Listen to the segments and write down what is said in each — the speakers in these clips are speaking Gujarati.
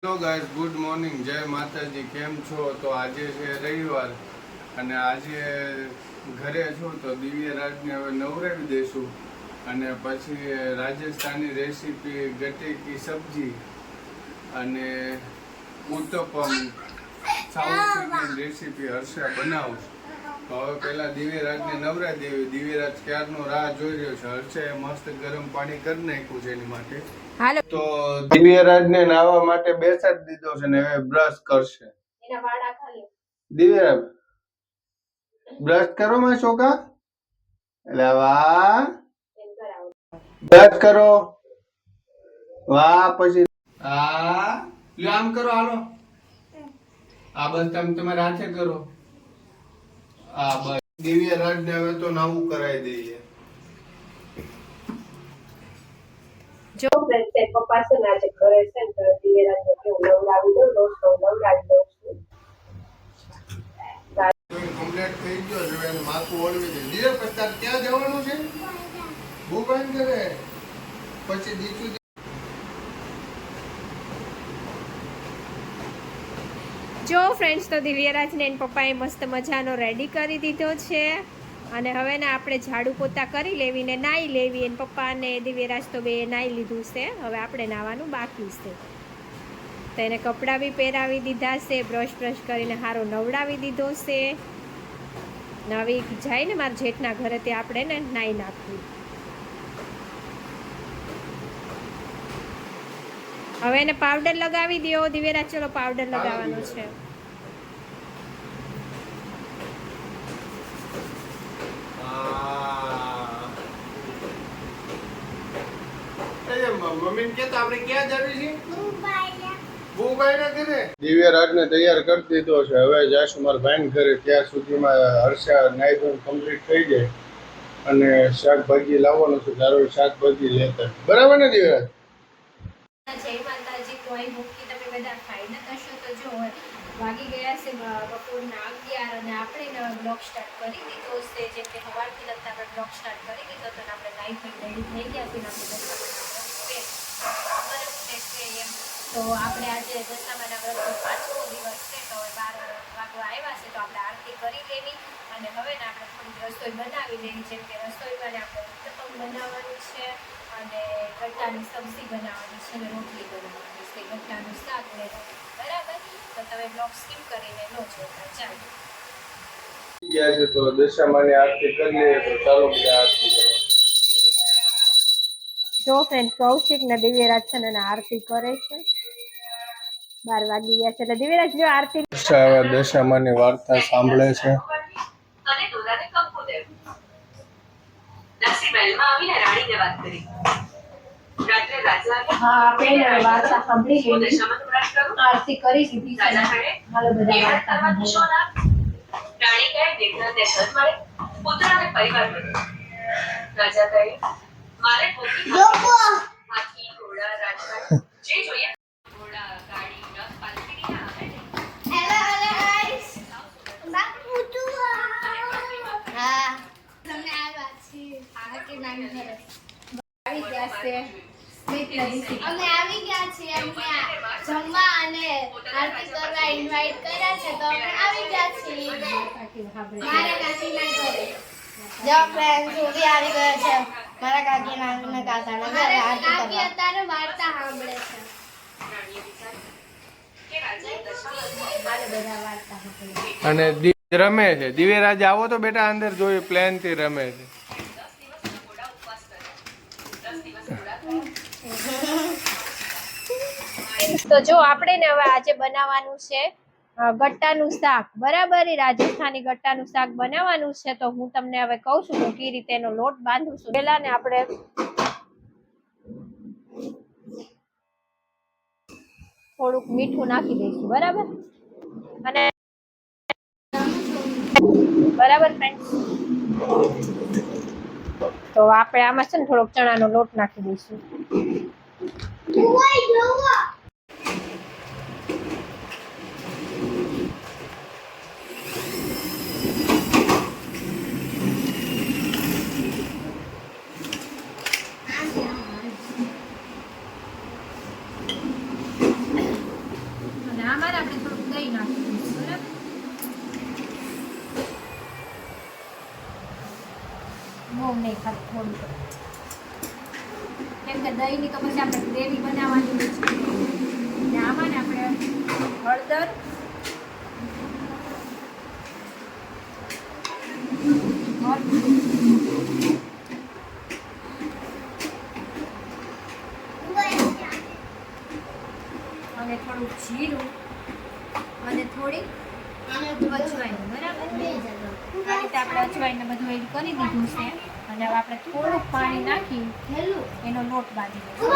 હેલો ગાઈસ, ગુડ મોર્નિંગ, જય માતાજી. કેમ છો? તો આજે છે રવિવાર અને આજે ઘરે છું તો દિવ્યરાજને હવે નવરાવી દઈશું અને પછી રાજસ્થાની રેસીપી ગટે કી સબ્જી અને uttapam south Indian recipe Harsha બનાવશું. તો હવે પહેલા દિવ્યરાજને નવરાવી દેવી. દિવ્યરાજ ક્યારનો રાહ જોઈ રહ્યો છે. હર્ષાએ મસ્ત ગરમ પાણી કરી નાખ્યું છે એની માટે. તો દિવ્યરાજને નાહવા માટે બેસાડી દીધો છે ને હવે બ્રશ કરશે. દિવ્યરાજ બ્રશ કરો માં છોકરા. એટલે વાહ, બ્રશ કરો. વાહ, પછી આ લ્યો આમ કરો. હાલો આ બસ તમે તમારા હાથે કરો. આ બસ દિવ્યરાજને હવે તો નાવું કરાવી દઈએ. જો ફ્રેન્ડ પપ્પા છે ને આજે ઘરે છે ને તો દિવ્યરાજને કેવું નવડાવી દઉં નવડાવી દઉં છું. કમ્પ્લીટ થઈ ગયો છે. એને માથું ઓળવી દે. દિવ્ય પછી તાર ક્યાં જવાનું છે? ભૂપાન કરે પછી દીચું. જો ફ્રેન્ડ્સ તો દિવ્યરાજને એના પપ્પાએ મસ્ત મજાનો રેડી કરી દીધો છે અને હવે ને આપણે ઝાડુ પોતા કરી લેવી ને નાહી લેવી. એના પપ્પા અને દિવ્યરાજ તો બે નાહી લીધું છે. હવે આપણે નાહવાનું બાકી છે. તો એને કપડાં બી પહેરાવી દીધા છે, બ્રશ કરીને સારો નવડાવી દીધો છે. નવી જાય ને મારા જેઠના ઘરે તે આપણે ને નાહી નાખવું. હવે એને પાવડર લગાવી દો. દિવ્યરાજ ચલો પાવડર લગાવવાનો છે. દિવ્યરાજને તૈયાર કરી દીધો છે. હવે જઈશું મારા ભાઈ ઘરે. ત્યાં સુધીમાં હર્ષા નાઈ ધોઈને કમ્પ્લીટ થઈ જાય અને શાકભાજી લાવવાનું છે. તારો શાકભાજી લેતા બરાબર ને દિવ્યરાજ? જય માતાજી. કોઈ મૂકી તમે બધા ખાઈ ન થશો તો જો વાગી ગયા છે બપોરના 11 અને આપણે બ્લોગ સ્ટાર્ટ કરી દીધો છે. જેમ કે સવારથી લગતા આપણે બ્લોગ સ્ટાર્ટ કરી દીધો તો આપણે નાઈ ધોઈ રેડી થઈ ગયા છે. તો આપણે આજે દશામાના વ્રતનો 5મો દિવસ છે. તો 12 વાગવા આવ્યા છે તો આપણે આરતી કરી લેવી અને હવે ને આપણે થોડી રસોઈ બનાવી લેવી. જેમ કે રસોઈમાં આપણે ઉત્તપમ બનાવવાનું છે અને ગટ્ટાની સબ્જી બનાવવાની છે અને રોટલી બનાવવાની છે. ગટ્ટાનું શાક ને બરાબર. તો તમે બ્લોગ સ્કીપ કરીને ન જોતા. ચાલો ગયા છે તો દશામાની આરતી કરી લઈએ. તો ચાલો બધા આરતી કરો. જો ફ્રેન્ડ કૌશિક ને દિવ્યરાજ છે ને આરતી કરે છે. 12 વાગી ગયા છે એટલે દિવ્યરાજ જો આરતી દશામાની વાર્તા સાંભળે છે. અને દોરાને કંકુ દેવું. દાસી મહેલમાં આવીને રાણીને વાત કરી. રાત્રે રાજા આપણે વાર્તા સાંભળી હું દશામાનું વ્રત કરું. આરતી કરી દીધી છે. રાજા કહે હાલો બધા એ વ્રત વાર્તા કરવાથી શું લાભ? રાણી કહે દેવતાને ધન મળે, પુત્ર અને પરિવાર મળે. રાજા કહે મારે હાથી ઘોડા રાજપાટ જે જોઈએ. ઘોડા ગાડી રથ પાલકી ના આવે ને. અમે આવી ગયા છીએ. અમને જમવા અને આરતી કરવા ઇન્વાઇટ કર્યા છે તો અમે આવી ગયા છીએ. મારા કાકીના ઘરે જો ફ્રેન્ડ્સ સુધી આવી ગયો છે. મારા કાકીના કાકાના ઘરે આરતી કાકી અત્યારે વાર્તા સાંભળે છે. બધા વાર્તા સાંભળે અને રમે છે. દિવ્યરાજ આવો તો બેટા અંદર જોયું પ્લેન થી રમે છે. તો જો આપણે ને હવે આજે બનાવવાનું છે ગટ્ટાનું શાક. બરાબર. રાજસ્થાની ગટ્ટાનું શાક બનાવવાનું છે. તો હું તમને હવે કહું છું કે કઈ રીતે એનો લોટ બાંધું છું. પહેલા ને આપણે થોડુંક મીઠું નાખી દઈશું. બરાબર. અને બરાબર ફ્રેન્ડ્સ. તો આપણે આમાં છે ને થોડોક ચણાનો લોટ નાખી દઈશું. નહીં, ખાલી થોડું, કેમ કે દહીંની તો પછી આપણે ગ્રેવી બનાવવાની હોય છે. ને આમાં ને આપણે હળદર, અને થોડુંક જીરું અને થોડી અજવાઈન, બરાબર. આ રીતે આપણે અજવાઈને બધું એડ કરી દીધું છે. અને હવે આપણે થોડુંક પાણી નાખી એનો લોટ બાંધી લઈશું.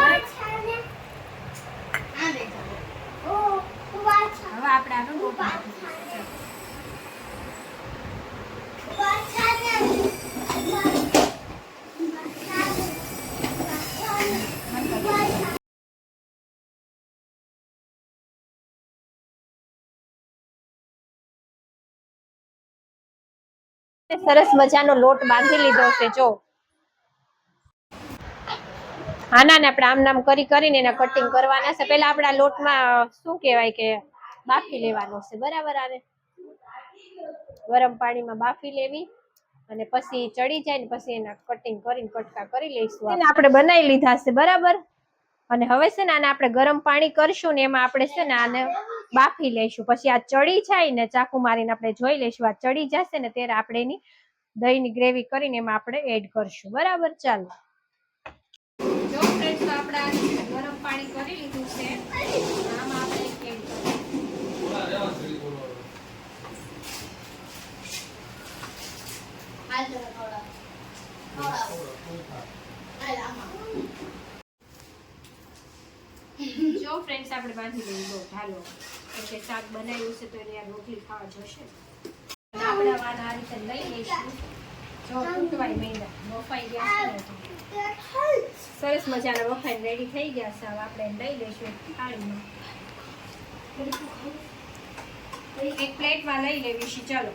હવે આપણે આનો લોટ બાંધી દઈશું. સરસ મજાનો લોટ બાંધી લીધો છે. જો આના ને આપણે આમ નામ કરીને એના કટિંગ કરવાના છે. પેલા આપણે આ લોટમાં શું કહેવાય કે બાફી લેવાનો છે, બરાબર. આને ગરમ પાણીમાં બાફી લેવી અને પછી ચડી જાય ને પછી એના કટિંગ કરીને કટકા કરી લઈશું. એને આપણે બનાવી લીધા છે, બરાબર. અને હવે છે ને આને આપણે ગરમ પાણી કરશું ને એમાં આપણે છે ને આને બાફી લઈશું. પછી આ ચડી જાય ને ચાકુ મારીને આપણે જોઈ લઈશું. આ ચડી જશે ને ત્યારે આપણે એની દહીંની ગ્રેવી કરીને એમાં આપણે એડ કરશું, બરાબર. ચાલો જો ફ્રેન્ડ્સ, તો આપણે ગરમ પાણી કરી લીધું છે. આમાં આપણે એડ કરીશું. જો ફ્રેન્ડ્સ, આપણે બાંધી લઈએ લોટ. હાલો, એટલે શાક બનાવ્યું છે તો એને રોટલી ખાવા જશે. આપણે આ રીતે લઈ લઈશું. જો તૂટવાય મેંદા બફાઈ ગયા છે, સરસ મજાના વફાઈને રેડી થઈ ગયા છે. હવે આપણે લઈ લઈશું એક થાળીમાં, એક પ્લેટમાં લઈ લેવી છે. ચાલો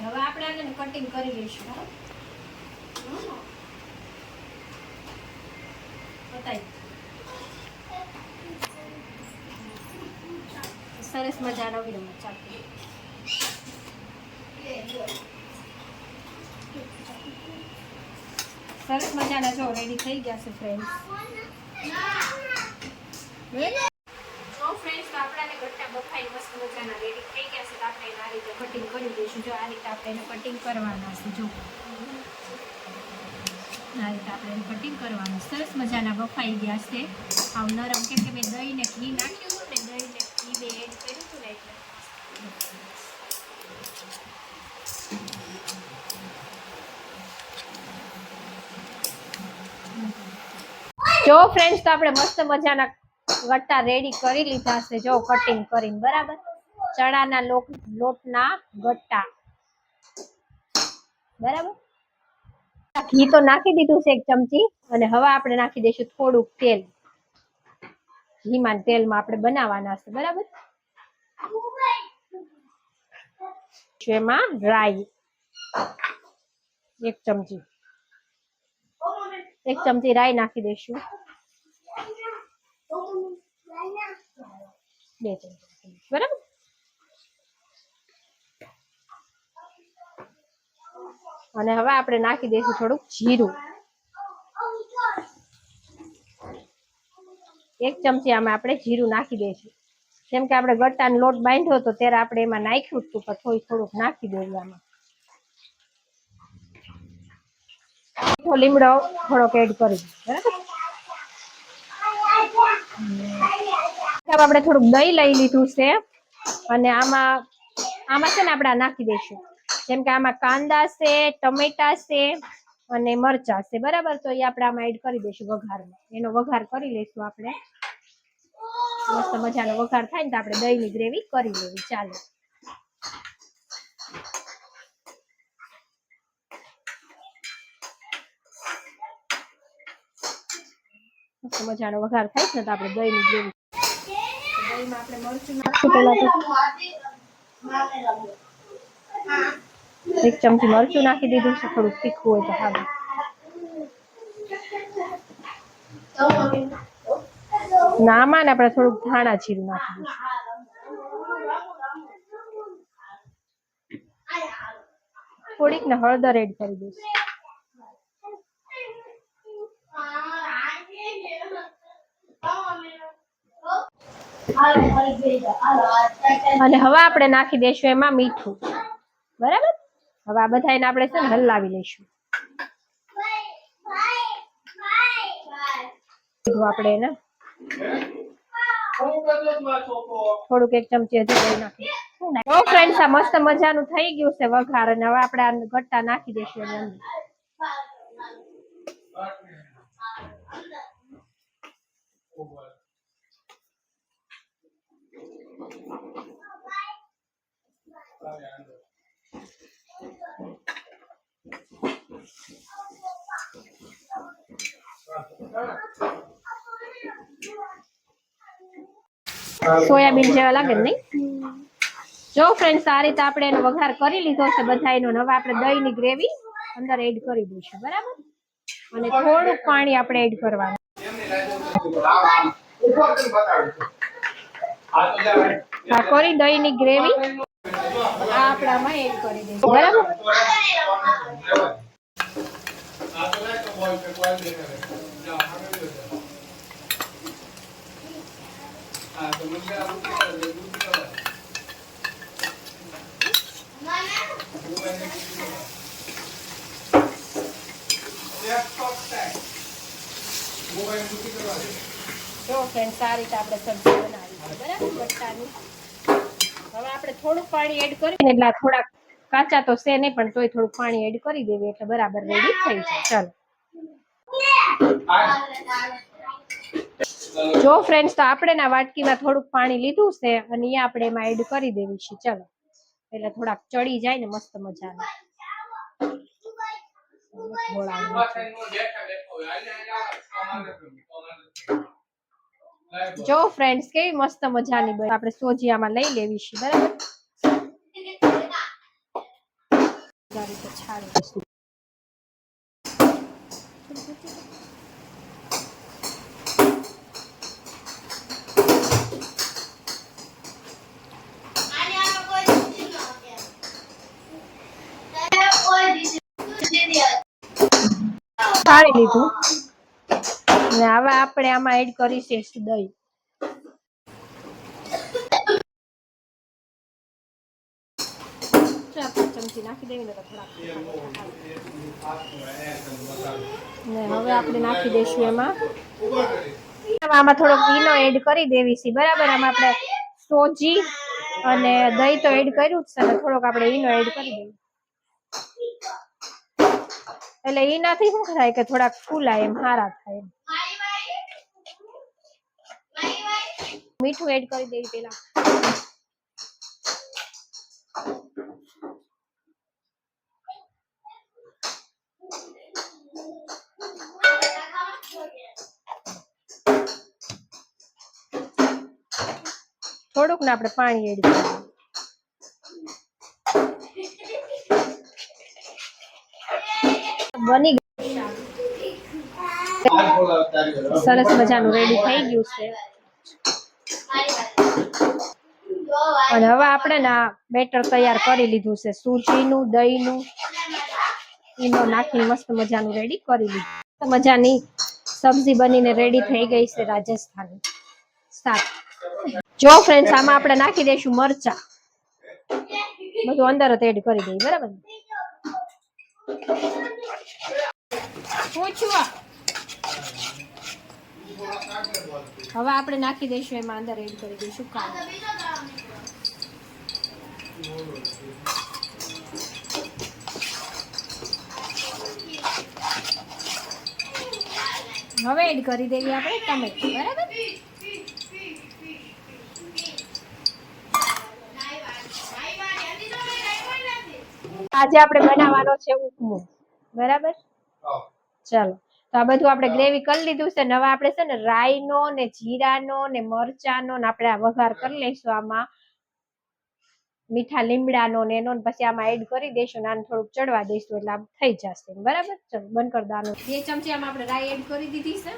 હવે આપણે આને કટિંગ કરી લઈશું. બતાવી સરસ મજાનો વિરમણ ચાકુ. સરસ મજાના જો રેડી થઈ ગયા છે ફ્રેન્ડ્સ. જો ફ્રેન્ડ્સ, તો આપણાને ગટ્ટા બફાઈ મસ્ત મજાના રેડી થઈ ગયા છે. તો આપણે એને આ રીતે કટિંગ કરી દઈશું. જો આ રીતે આપણે એને કટિંગ કરવાના છે. જો આ રીતે આપણે એને કટિંગ કરવાનું. સરસ મજાના બફાઈ ગયા છે, આવ નરમ. કેમ કે મેં દહીં ને ઘી નાખ્યું હતું ને, દહીં ને ઘી બે એડ કર્યું હતું ને એટલે. જો ફ્રેન્ડ્સ, તો આપણે મસ્ત મજાના ગટ્ટા રેડી કરી લીધા છે. જો કટિંગ કરીને, બરાબર. ચણાના લોટના ગટ્ટા, બરાબર. ઘી તો નાખી દીધું છે 1 ચમચી. અને હવે આપણે નાખી દઈશું થોડુંક તેલ. ઘીમાં તેલમાં આપણે બનાવવાના છે, બરાબર. એમાં રાઈ 1 ચમચી, 1 ચમચી રાઈ નાખી દઈશું. 2 ચમચી, બરાબર. અને હવે આપણે નાખી દઈશું થોડુંક જીરું. 1 ચમચી આમાં આપણે જીરું નાખી દઈશું. જેમ કે આપણે ગટ્ટાનો લોટ બાંધ્યો હતો ત્યારે આપણે એમાં નાખ્યું હતું, પણ થોડુંક નાખી દેવું આમાં. લીમડો થોડોક એડ કરી દઈશું, બરાબર. આપણે થોડુંક દહીં લઈ લીધું છે અને આમાં છે ને આપણે નાખી દઈશું. જેમ કે આમાં કાંદા છે, ટમેટા છે અને મરચા છે, બરાબર. તો એ આપણે આમાં એડ કરી દઈશું વઘારમાં. એનો વઘાર કરી લઈશું આપણે. મસ્ત મજાનો વઘાર થાય ને તો આપણે દહીંની ગ્રેવી કરી લેવી. ચાલો મસ્ત મજાનો વઘાર થાય ને તો આપણે દહીંની ગ્રેવી. દહીંમાં આપણે મરચું નાખશું. પેલા તો 1 ચમચી મરચું નાખી દીધું છે. થોડુંક તીખું હોય તો સારું. આમાં ને આપણે થોડુંક ધાણા જીરું નાખી દઈશું. થોડીક ને હળદર એડ કરી દઈશું. અને હવે આપણે નાખી દઈશું એમાં મીઠું. બરાબર. હવે આ બધાને આપણે છે ને હલાવી લઈશું. આપણે એને થોડુંક એક ચમચી હજી દહીં નાખી. તો ફ્રેન્ડ્સ આ મસ્ત મજાનું થઈ ગયું છે વઘાર અને હવે આપણે આ ગટ્ટા નાખી દઈશું એની અંદર. સોયાબીન જેવા લાગે ને નહીં? જો ફ્રેન્ડ્સ આ રીતે આપણે એનો વઘાર કરી લીધો છે બધાયનો. હવે આપણે દહીંની ગ્રેવી અંદર એડ કરી દઈશું. બરાબર. અને થોડુંક પાણી આપણે એડ કરવાનું. આ કરી દહીંની ગ્રેવી આ આપણામાં એડ કરી દઈશું. બરાબર. જો ફ્રેન્ડ્સ આ રીતે આપણે સબ્જી બનાવી છે. બરાબર. ગટ્ટાની હવે આપણે થોડુંક પાણી એડ કરીને એટલે થોડાક કાચા તો છે નહીં પણ તોય થોડુંક પાણી એડ કરી દેવી એટલે બરાબર રેડી થઈ જાય. ચાલો જો ફ્રેન્ડ્સ તો આપણે ના વાટકીમાં થોડુંક પાણી લીધું છે અને એ આપણે એમાં એડ કરી દેવી છે. ચલો એટલે થોડાક ચડી જાય ને મસ્ત મજાનું. જો ફ્રેન્ડ્સ કેવી મસ્ત મજાની બની. આપણે સોજી આમાં લઈ લેવી છે. બરાબર. છાડી લીધું અને હવે આપણે આમાં એડ કરીશું દહીં. 4-5 ચમચી નાખી દેવી ને તો થોડાક. ને હવે આપણે નાખી દઈશું એમાં થોડોક ઈનો એડ કરી દેવી છે. બરાબર. આમાં આપણે સોજી અને દહીં તો એડ કર્યું જ છે ને થોડોક આપણે ઈનો એડ કરી દઈએ એટલે ઈનાથી શું થાય કે થોડાક ફૂલાય એમ સારા થાય. મીઠું એડ કરી દેવી પેલા. થોડુંક ને આપણે પાણી એડ કરીએ. બની સરસ મજાનું રેડી થઈ ગયું છે. અને હવે આપણે ના બેટર તૈયાર કરી લીધું છે. સૂજીનું, દહીંનું, ઈનો નાખીને મસ્ત મજાનું રેડી કરી લીધું. મજાની સબ્જી બનીને રેડી થઈ ગઈ છે રાજસ્થાની શાક. જો ફ્રેન્ડ્સ આમાં આપણે નાખી દઈશું મરચા. બધું અંદર જ એડ કરી દઈએ. બરાબર. હવે આપણે નાખી દઈશું એમાં અંદર એડ કરી દઈશું કાંદા. હવે એડ કરી દેવી આપણે ટમેટું. બરાબર. આજે આપણે બનાવવાનો છે ઉપમો. બરાબર. ચાલો તો આ બધું આપણે ગ્રેવી કરી લીધું છે. હવે આપણે છે ને રાઈનો ને જીરાનો ને મરચાનો ને આપણે આ વઘાર કરી લઈશું આમાં મીઠા લીમડાનો ને એનો પછી આમાં એડ કરી દઈશું. આને થોડુંક ચડવા દઈશું એટલે આમ થઈ જશે. બરાબર. ચલો બંધ કરી દો. 2 ચમચી આમાં આપણે રાઈ એડ કરી દીધી છે.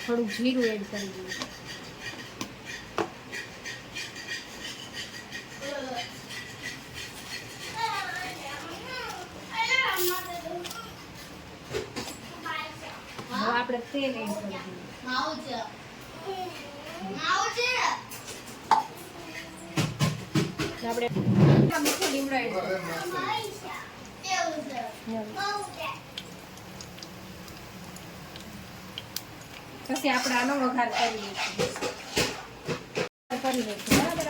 થોડુંક જીરું એડ કરી દઈશું. હવે આપણે તેલ એડ કરી દઈએ. આપણે મીઠો લીમડો એડ કરો. પછી આપણે આનો વઘાર કરી લઈશું. બરાબર.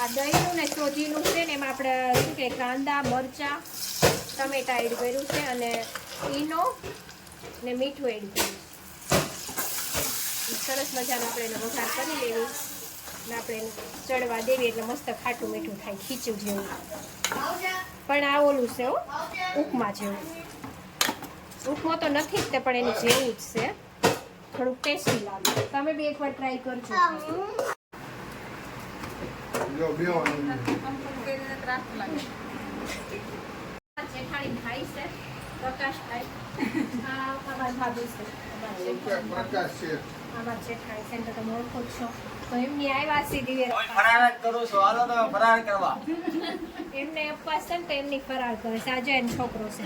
આ દહીંનું ને સોજીનું છે ને એમાં આપણે શું કે કાંદા મરચાં ટમેટા એડ કર્યું છે અને ઈનો ને મીઠું એડ કર્યું. સરસ મજાનો આપણે એનો વઘાર કરી લેવી ને આપણે એને ચડવા દેવી એટલે મસ્ત ખાટું મીઠું થાય, ખીચું જેવું. પણ આ ઓલું છે હો, ઉપમા જેવું. ઉપમો તો નથી જ તે, પણ એનું જેવું જ છે, થોડુંક ટેસ્ટી લાગે. તમે બી એકવાર ટ્રાય કરજો. જો બેહો જેઠાણી ભાઈ છે પ્રકાશભાઈ, આ અમારા ભાભી છે, પ્રકાશ છે. અમારા જેઠાણી છે તો તમે ઓળખો જ છો. તો એમની આવ્યા સીધી ફરાર જ કરું છું, હાલો તમે ફરાર કરવા. એમને ઉપવાસ છે ને તો એમની ફરાળ કરે છે. આજે એનો છોકરો છે.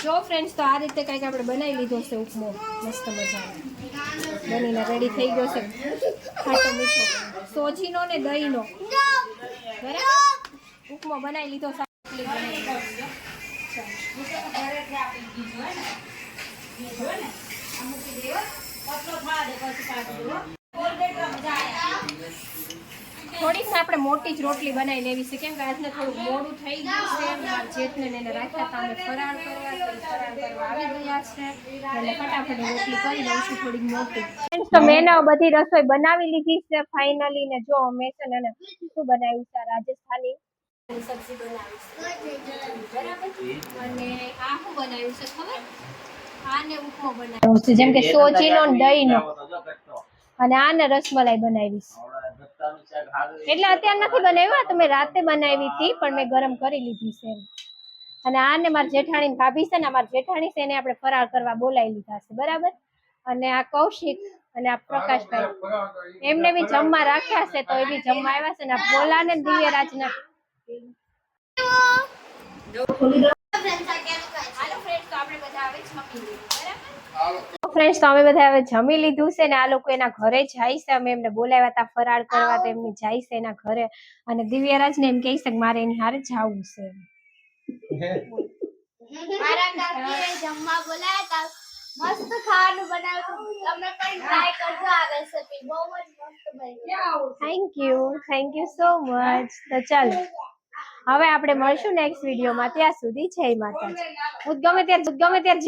જો ફ્રેન્ડ્સ, તો આ રીતે કંઈક આપણે બનાવી લીધો છે ઉપમો, મસ્ત મજાનો બનીને રેડી થઈ ગયો છે. ખાટો મીઠો સોજીનો ને દહીંનો બરાબર ઉપમો બનાવી લીધો છે. થોડીક આપણે મોટી જ રોટલી બનાવી લેવી છે, કેમ કે આજને થોડું મોડું થઈ ગયું છે. મારા જેઠને ને એને રાખ્યા હતા અમે ફરાળ કરવા, તો એ ફરાળ કરવા આવી ગયા છે એટલે ફટાફટ રોટલી કરી દઉં છું થોડીક મોટી. તો મેં બધી રસોઈ બનાવી લીધી છે ફાઇનલી. ને જો અમે છે ને શું બનાવ્યું છે, રાજસ્થાની સબ્જી બનાવી છે બરાબર. અને આ શું બનાવ્યું છે ખબર? આને ઉપમો બનાવ્યો છે, જેમ કે સોજીનો ને દહીંનો. અને આને રસમલાઈ બનાવી છે. એટલે અત્યારે નથી બનાવ્યું, તો મેં રાતે બનાવી હતી, પણ મેં ગરમ કરી લીધી છે. અને આને મારા જેઠાણી ભાભી છે ને, મારા જેઠાણી છે એને આપણે ફરાળ કરવા બોલાવી લીધા છે બરાબર. અને આ કૌશિક અને આ પ્રકાશભાઈ એમને બી જમવા રાખ્યા છે, તો એ બી જમવા આવ્યા છે. ને આ ભોલા ને દિવ્યરાજના ફ્રેન્ડ્સ, તો અમે બધા હવે જમી લીધું છે ને આ લોકો એના ઘરે જાય છે. અમે એમને બોલાવ્યા હતા ફરાળ કરવા, તો એમની જાય છે એના ઘરે. અને દિવ્યરાજ ને એમ કહે છે કે મારે એની હારે જવું છે. મારા કાકીએ જમવા બોલાયા હતા, મસ્ત ખાવાનું બનાવ્યું. તમે પણ ટ્રાય કરજો આ રેસિપી, બહુ જ મસ્ત બની. Thank you so much. તો ચાલો હવે આપણે મળશું નેક્સ્ટ વિડીયોમાં. ત્યાં સુધી જય માતાજી. હું ગમે ત્યારે